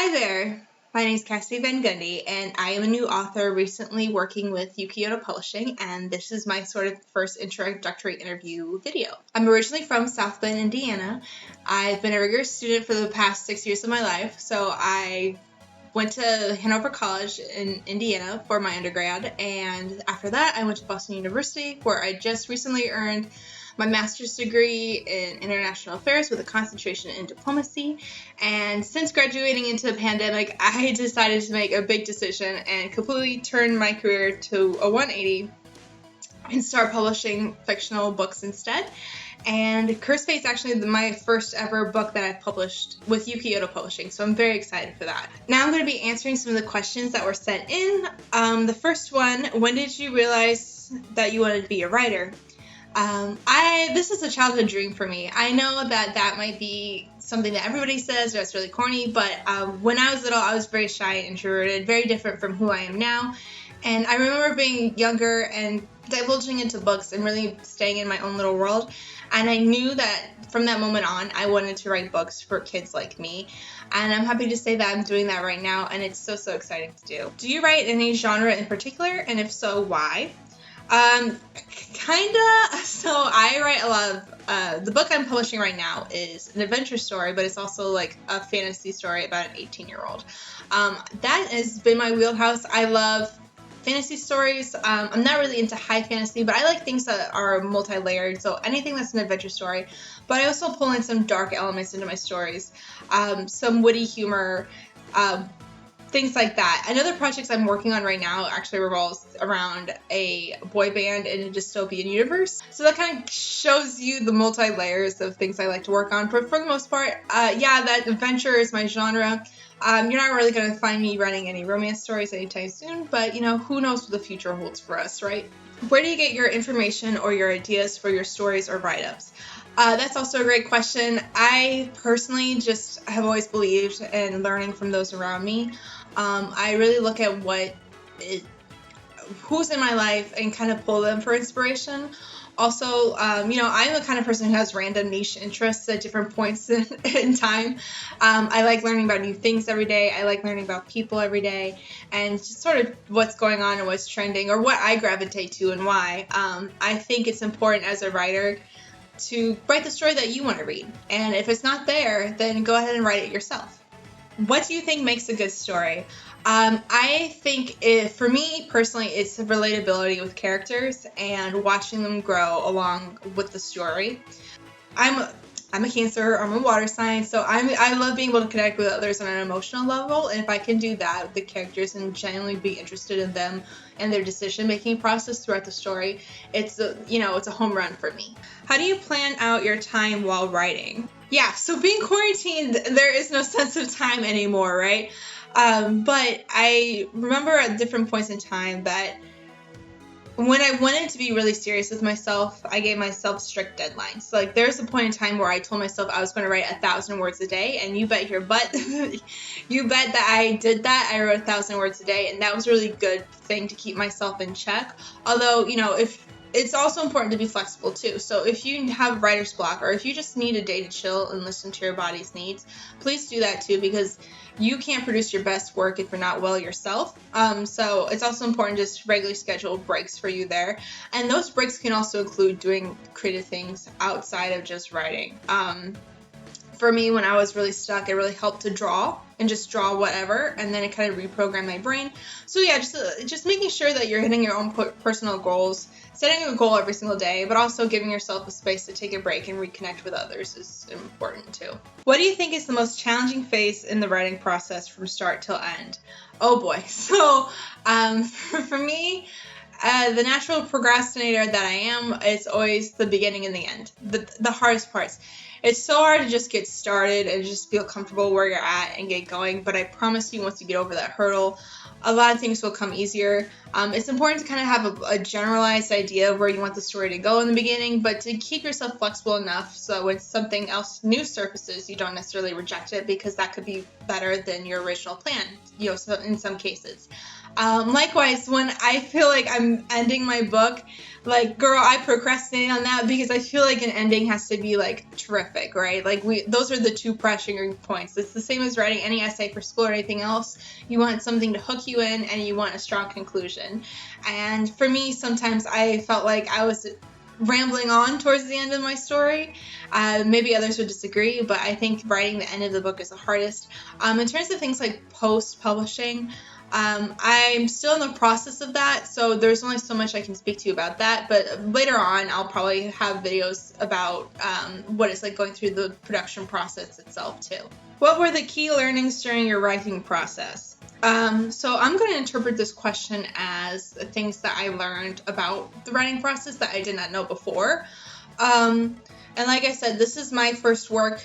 Hi there, my name is Kassidy VanGundy, and I am a new author recently working with YouTube Publishing, and this is my sort of first introductory interview video. I'm originally from South Bend, Indiana. I've been a rigorous student for the past 6 years of my life, so I went to Hanover College in Indiana for my undergrad, and after that I went to Boston University, where I just recently earned my master's degree in international affairs with a concentration in diplomacy. And since graduating into the pandemic, I decided to make a big decision and completely turn my career to a 180 and start publishing fictional books instead. And Cursed Fate is actually my first ever book that I've published with Yuki Publishing, so I'm very excited for that. Now I'm going to be answering some of the questions that were sent in. The first one, when did you realize that you wanted to be a writer? This is a childhood dream for me. I know that might be something that everybody says, or it's really corny, but when I was little, I was very shy and introverted, very different from who I am now. And I remember being younger and divulging into books and really staying in my own little world. And I knew that from that moment on, I wanted to write books for kids like me. And I'm happy to say that I'm doing that right now, and it's so exciting to do. Do you write any genre in particular? And if so, why? Kinda. So I write a lot of, the book I'm publishing right now is an adventure story, but it's also like a fantasy story about an 18-year-old. That has been my wheelhouse. I love fantasy stories. I'm not really into high fantasy, but I like things that are multi-layered, so anything that's an adventure story. But I also pull in some dark elements into my stories, some witty humor, things like that. Another project I'm working on right now actually revolves around a boy band in a dystopian universe. So that kind of shows you the multi-layers of things I like to work on. But for the most part, yeah, that adventure is my genre. You're not really going to find me writing any romance stories anytime soon, but you know, who knows what the future holds for us, right? Where do you get your information or your ideas for your stories or write-ups? That's also a great question. I personally just have always believed in learning from those around me. I really look at who's in my life and kind of pull them for inspiration. Also, you know, I'm the kind of person who has random niche interests at different points in time. I like learning about new things every day. I like learning about people every day, and just sort of what's going on and what's trending, or what I gravitate to and why. I think it's important as a writer to write the story that you want to read. And if it's not there, then go ahead and write it yourself. What do you think makes a good story? I think for me personally, it's the relatability with characters and watching them grow along with the story. I'm a Cancer, I'm a water sign, so I love being able to connect with others on an emotional level, and if I can do that with the characters and genuinely be interested in them and their decision-making process throughout the story, it's a home run for me. How do you plan out your time while writing? Yeah, so being quarantined, there is no sense of time anymore, right? But I remember at different points in time that when I wanted to be really serious with myself, I gave myself strict deadlines. So, like, there's a point in time where I told myself I was going to write 1,000 words a day, and you bet your butt, you bet that I did that. I wrote 1,000 words a day, and that was a really good thing to keep myself in check. Although, you know, it's also important to be flexible too. So if you have writer's block, or if you just need a day to chill and listen to your body's needs, please do that too, because you can't produce your best work if you're not well yourself. So it's also important to just regularly schedule breaks for you there. And those breaks can also include doing creative things outside of just writing. For me, when I was really stuck, it really helped to draw and just draw whatever, and then it kind of reprogrammed my brain. So yeah, just making sure that you're hitting your own personal goals, setting a goal every single day, but also giving yourself a space to take a break and reconnect with others is important too. What do you think is the most challenging phase in the writing process from start till end? Oh boy. So for me, the natural procrastinator that I am, it's always the beginning and the end, the hardest parts. It's so hard to just get started and just feel comfortable where you're at and get going, but I promise you, once you get over that hurdle, a lot of things will come easier. It's important to kind of have a generalized idea of where you want the story to go in the beginning, but to keep yourself flexible enough so when something else new surfaces, you don't necessarily reject it, because that could be better than your original plan, you know, so in some cases. Likewise, when I feel like I'm ending my book, like, girl, I procrastinate on that because I feel like an ending has to be like terrific, right? Like, those are the two pressuring points. It's the same as writing any essay for school or anything else. You want something to hook you in, and you want a strong conclusion. And for me, sometimes I felt like I was rambling on towards the end of my story. Maybe others would disagree, but I think writing the end of the book is the hardest. In terms of things like post-publishing, I'm still in the process of that, so there's only so much I can speak to you about that, but later on I'll probably have videos about what it's like going through the production process itself too. What were the key learnings during your writing process? So I'm going to interpret this question as things that I learned about the writing process that I did not know before. And like I said, this is my first work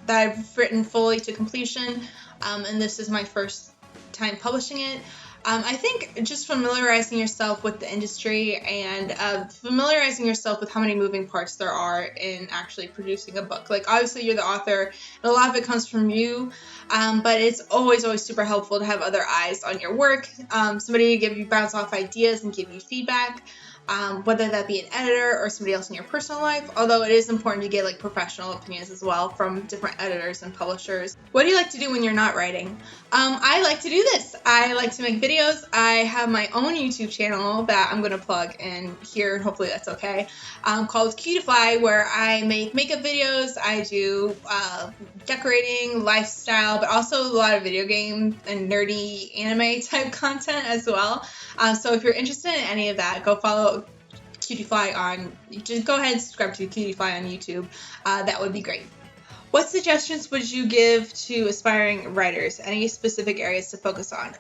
that I've written fully to completion, and this is my first time publishing it. I think just familiarizing yourself with the industry and familiarizing yourself with how many moving parts there are in actually producing a book. Like, obviously you're the author, and a lot of it comes from you, but it's always super helpful to have other eyes on your work, somebody to give you bounce off ideas and give you feedback. Whether that be an editor or somebody else in your personal life, although it is important to get like professional opinions as well from different editors and publishers. What do you like to do when you're not writing? I like to do this. I like to make videos. I have my own YouTube channel that I'm going to plug in here, and hopefully that's okay, called Kassidy, where I make makeup videos. I do decorating, lifestyle, but also a lot of video game and nerdy anime type content as well. So if you're interested in any of that, go follow Kassidy on, just go ahead and subscribe to Kassidy on YouTube. That would be great. What suggestions would you give to aspiring writers? Any specific areas to focus on?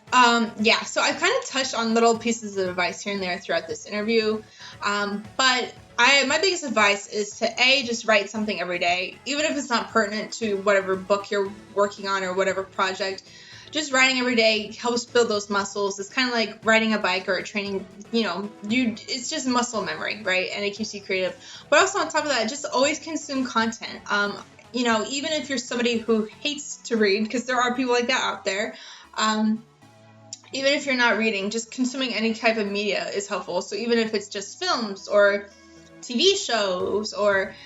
Yeah, so I've kind of touched on little pieces of advice here and there throughout this interview, but my biggest advice is to just write something every day, even if it's not pertinent to whatever book you're working on or whatever project. Just writing every day helps build those muscles. It's kind of like riding a bike or training, it's just muscle memory, right? And it keeps you creative. But also on top of that, just always consume content. Even if you're somebody who hates to read, because there are people like that out there, even if you're not reading, just consuming any type of media is helpful. So even if it's just films or TV shows or,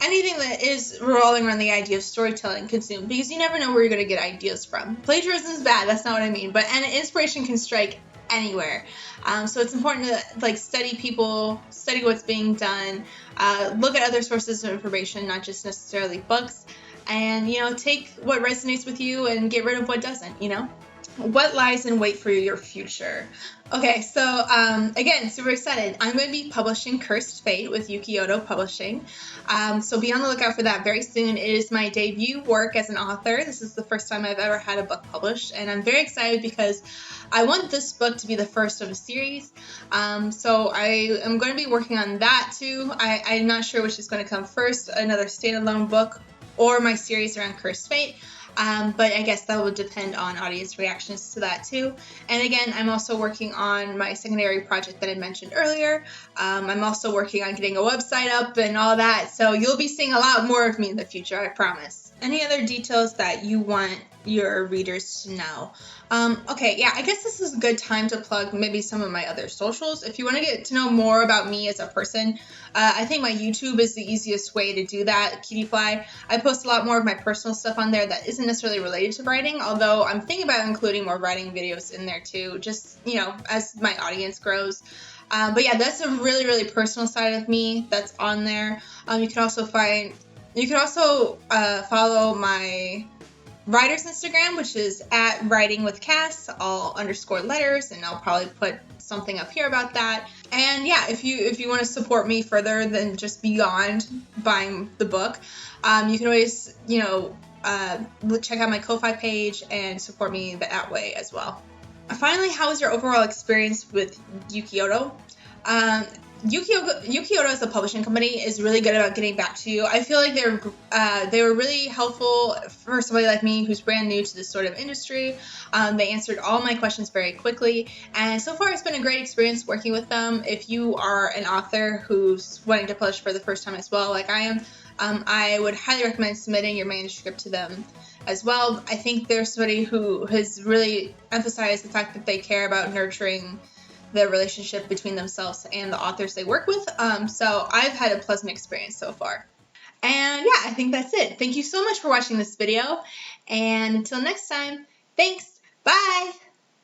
anything that is revolving around the idea of storytelling, consume, because you never know where you're going to get ideas from. Plagiarism is bad, that's not what I mean, but inspiration can strike anywhere. So it's important to study people, study what's being done, look at other sources of information, not just necessarily books, and take what resonates with you and get rid of what doesn't. What lies in wait for your future? Okay, so again, super excited. I'm going to be publishing Cursed Fate with Yukioto Publishing. So be on the lookout for that very soon. It is my debut work as an author. This is the first time I've ever had a book published, and I'm very excited because I want this book to be the first of a series. So I am going to be working on that too. I'm not sure which is going to come first, another standalone book or my series around Cursed Fate. But I guess that will depend on audience reactions to that too. And again, I'm also working on my secondary project that I mentioned earlier. I'm also working on getting a website up and all that. So you'll be seeing a lot more of me in the future, I promise. Any other details that you want your readers to know? Okay, yeah, I guess this is a good time to plug maybe some of my other socials. If you want to get to know more about me as a person, I think my YouTube is the easiest way to do that, Kassidy. I post a lot more of my personal stuff on there that isn't necessarily related to writing, although I'm thinking about including more writing videos in there too, just, as my audience grows. But yeah, that's a really, really personal side of me that's on there. You can also follow my writer's Instagram, which is at Writing with Cass, all underscore letters, and I'll probably put something up here about that. And yeah, if you want to support me further than just beyond buying the book, you can always check out my Ko-Fi page and support me that way as well. Finally, how was your overall experience with Yukioto? Yukioto as a publishing company is really good about getting back to you. I feel like they were really helpful for somebody like me who's brand new to this sort of industry. They answered all my questions very quickly, and so far it's been a great experience working with them. If you are an author who's wanting to publish for the first time as well, like I am, I would highly recommend submitting your manuscript to them. as well. I think they're somebody who has really emphasized the fact that they care about nurturing the relationship between themselves and the authors they work with. So I've had a pleasant experience so far. And yeah, I think that's it. Thank you so much for watching this video. And until next time, thanks.